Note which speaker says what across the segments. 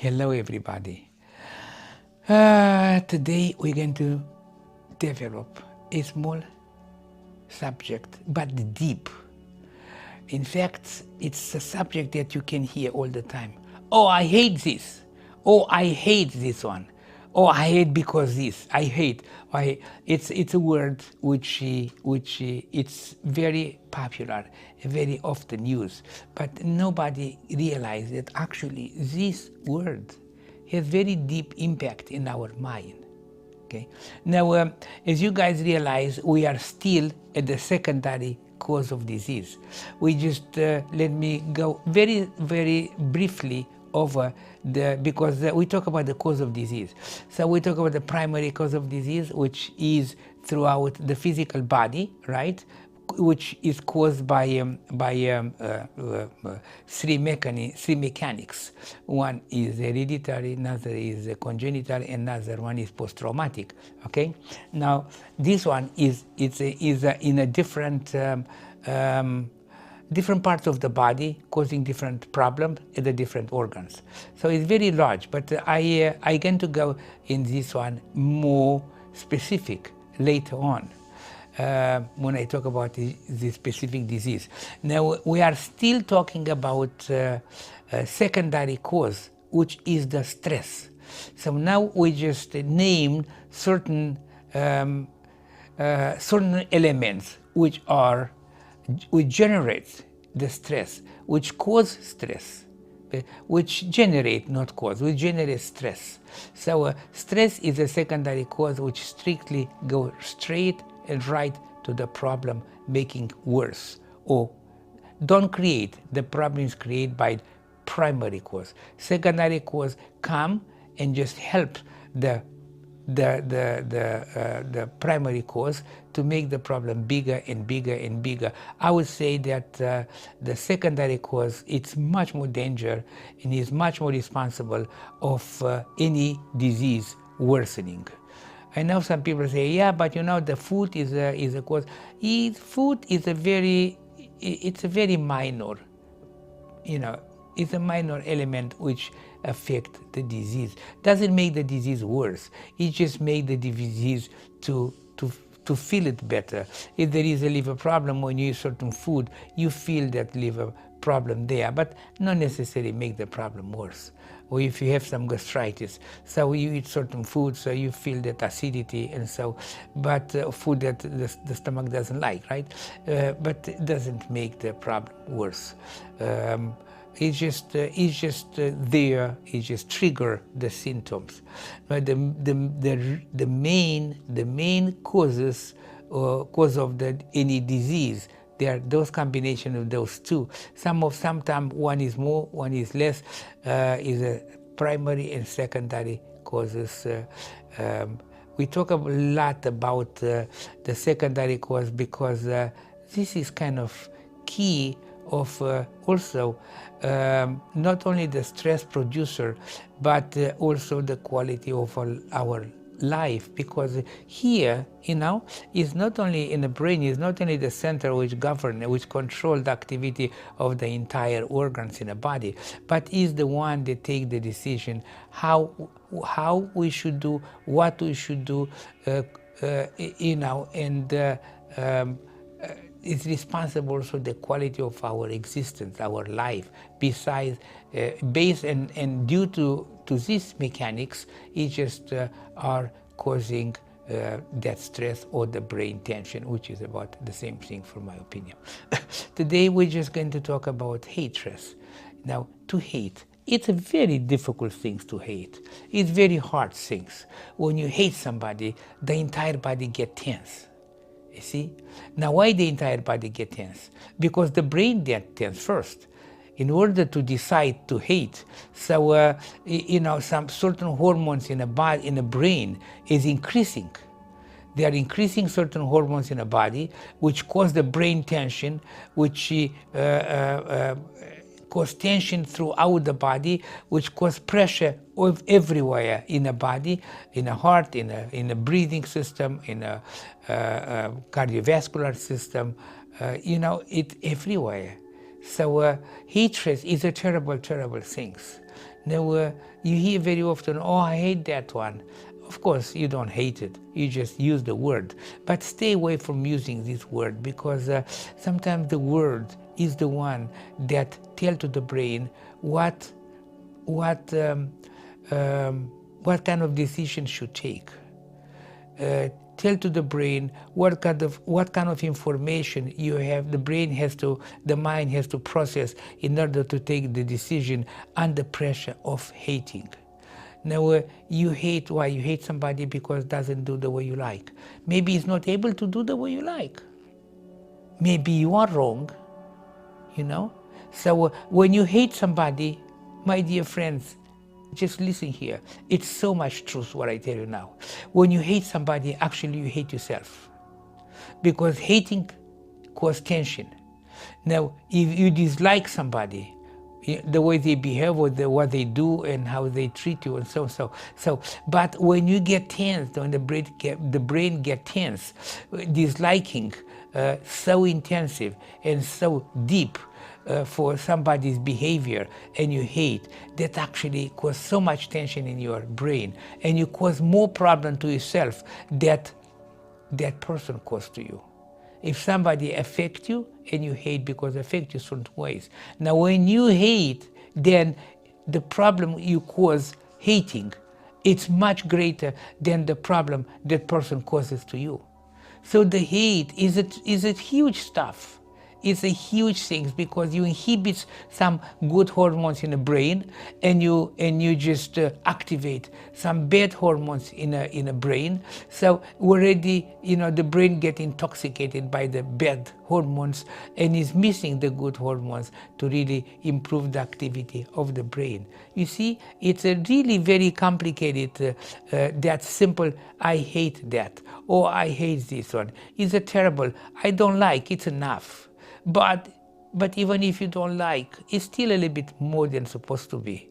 Speaker 1: Hello everybody. Today we're going to develop a small subject but deep. In fact, it's a subject that you can hear all the time. Oh, I hate this. Oh, I hate this one. Oh, I hate because this. I hate. It's a word which it's very popular, very often used, but nobody realizes that actually this word has very deep impact in our mind. Okay. Now, as you guys realize, we are still at the secondary cause of disease. We just let me go very, very briefly over because we talk about the cause of disease. So we talk about the primary cause of disease, which is throughout the physical body, right? Which is caused by three mechanics. One is hereditary, another is congenital, and another one is post-traumatic. Okay. Now this one is in a different different parts of the body, causing different problems in the different organs. So it's very large, but I going to go in this one more specific later on. When I talk about the specific disease. Now, we are still talking about secondary cause, which is the stress. So now we just named certain certain elements which generate the stress, which cause stress, which generate, not cause, which generate stress. So stress is a secondary cause which strictly goes straight and right to the problem, making worse, or don't create the problems created by primary cause. Secondary cause come and just help the primary cause to make the problem bigger and bigger and bigger. I would say that the secondary cause, it's much more danger and is much more responsible of any disease worsening. I know some people say, yeah, but you know, the food is a cause. Food is it's a very minor, you know, it's a minor element which affect the disease. Doesn't make the disease worse. It just makes the disease to feel it better. If there is a liver problem when you eat certain food, you feel that liver problem there, but not necessarily make the problem worse. Or if you have some gastritis, so you eat certain food, so you feel that acidity, and so, but food that the stomach doesn't like, right? But it doesn't make the problem worse. It's just there. It just trigger the symptoms. But the main causes cause of any disease, there are those combination of those two. Sometimes one is more, one is less. Is a primary and secondary causes. We talk a lot about the secondary cause because this is kind of key of also not only the stress producer, but also the quality of our life, because here, you know, is not only in the brain, is not only the center which control the activity of the entire organs in the body, but is the one that take the decision how we should do, what we should do, you know, and is responsible for the quality of our existence, our life. Besides, based and due to these mechanics, it just are causing that stress or the brain tension, which is about the same thing from my opinion. Today we're just going to talk about hatred. Now, to hate, it's a very difficult thing to hate. It's very hard things. When you hate somebody, the entire body gets tense. You see? Now, why the entire body gets tense? Because the brain gets tense first. In order to decide to hate, so you know, some certain hormones in the brain is increasing. They are increasing certain hormones in the body, which cause the brain tension, which cause tension throughout the body, which cause pressure everywhere in the body, in the heart, in the breathing system, in the cardiovascular system, you know, it everywhere. So hatred is a terrible, terrible thing. Now, you hear very often, oh, I hate that one. Of course, you don't hate it. You just use the word. But stay away from using this word, because sometimes the word is the one that tells to the brain what kind of decision should take. Tell to the brain what kind of information you have. The mind has to process in order to take the decision under pressure of hating. Now, you hate, why? You hate somebody because doesn't do the way you like. Maybe he's not able to do the way you like. Maybe you are wrong, you know? So when you hate somebody, my dear friends, just listen here. It's so much truth what I tell you now. When you hate somebody, actually you hate yourself. Because hating causes tension. Now, if you dislike somebody, the way they behave, or what they do, and how they treat you, and so. But when you get tense, when the brain gets tense, disliking so intensive and so deep for somebody's behavior, and you hate, that actually causes so much tension in your brain, and you cause more problem to yourself that that person caused to you. If somebody affects you and you hate because affect you certain ways. Now, when you hate, then the problem you cause hating, it's much greater than the problem that person causes to you. So the hate is a huge stuff. It's a huge thing, because you inhibit some good hormones in the brain, and you just activate some bad hormones in the brain. So already, the brain gets intoxicated by the bad hormones and is missing the good hormones to really improve the activity of the brain. You see, it's a really very complicated, that simple, I hate that, or I hate this one. It's a terrible, I don't like, it's enough. But even if you don't like, it's still a little bit more than supposed to be.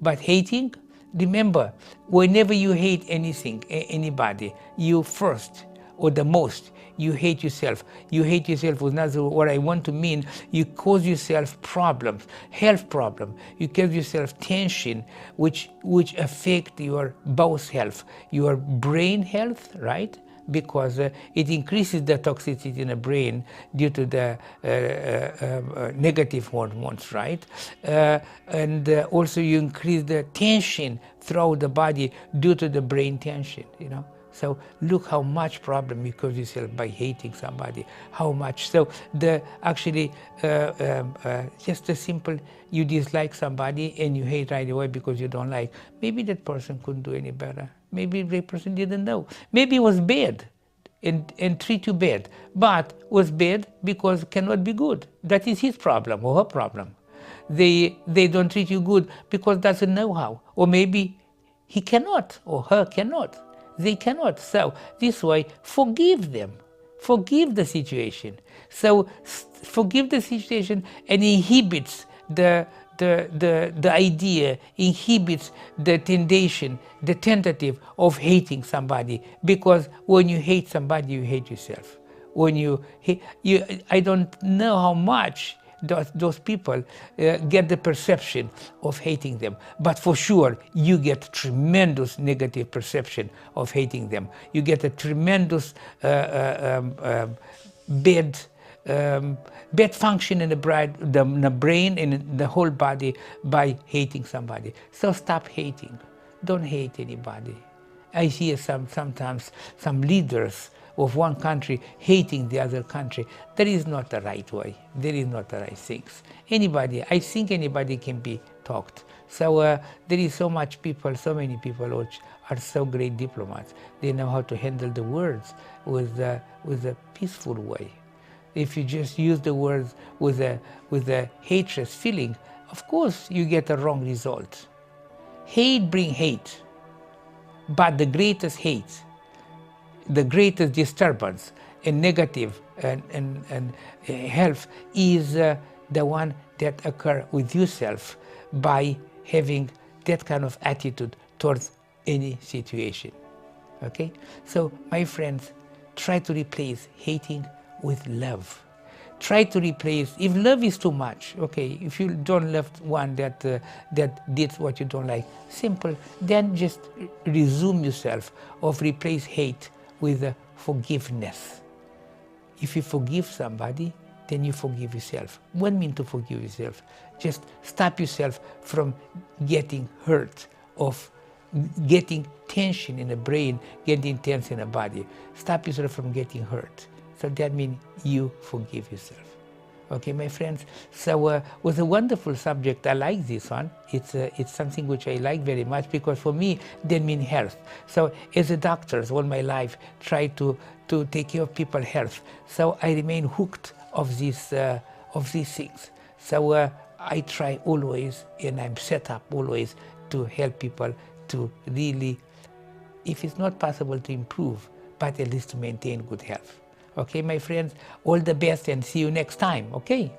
Speaker 1: But hating, remember, whenever you hate anything, anybody, you first, or the most, you hate yourself. You hate yourself with another, what I want to mean, you cause yourself problems, health problems. You cause yourself tension, which affect your both health, your brain health, right? Because it increases the toxicity in the brain due to the negative hormones, right? And also you increase the tension throughout the body due to the brain tension, So look how much problem you cause yourself by hating somebody, how much. So just a simple, you dislike somebody and you hate right away because you don't like. Maybe that person couldn't do any better. Maybe the person didn't know. Maybe it was bad and treat you bad, but was bad because cannot be good. That is his problem or her problem. They don't treat you good because doesn't know how, or maybe he cannot or her cannot. They cannot. So this way, forgive them. Forgive the situation. So forgive the situation and inhibits the idea, inhibits the temptation, the tentative of hating somebody. Because when you hate somebody, you hate yourself. When I don't know how much those people get the perception of hating them, but for sure you get tremendous negative perception of hating them. You get a tremendous bad function in the brain and in the whole body by hating somebody. So stop hating. Don't hate anybody. I hear sometimes some leaders of one country hating the other country. That is not the right way. That is not the right things. I think anybody can be talked. So there is so many people which are so great diplomats. They know how to handle the words with a peaceful way. If you just use the words with a hatred feeling, of course you get a wrong result. Hate brings hate, but the greatest hate, the greatest disturbance and negative and health is the one that occurs with yourself by having that kind of attitude towards any situation. Okay? So, my friends, try to replace hating with love. try to replace, if love is too much, okay, if you don't love one that did what you don't like, simple, then just resume yourself, or replace hate with forgiveness. If you forgive somebody, then you forgive yourself. What mean to forgive yourself? Just stop yourself from getting hurt, of getting tension in the brain, getting tension in the body. Stop yourself from getting hurt. So that means you forgive yourself. Okay, my friends, so it was a wonderful subject. I like this one. It's something which I like very much, because for me, that means health. So as a doctor, all my life, try to take care of people's health. So I remain hooked of these things. So I try always, and I'm set up always to help people to really, if it's not possible to improve, but at least to maintain good health. Okay, my friends, all the best, and see you next time, okay?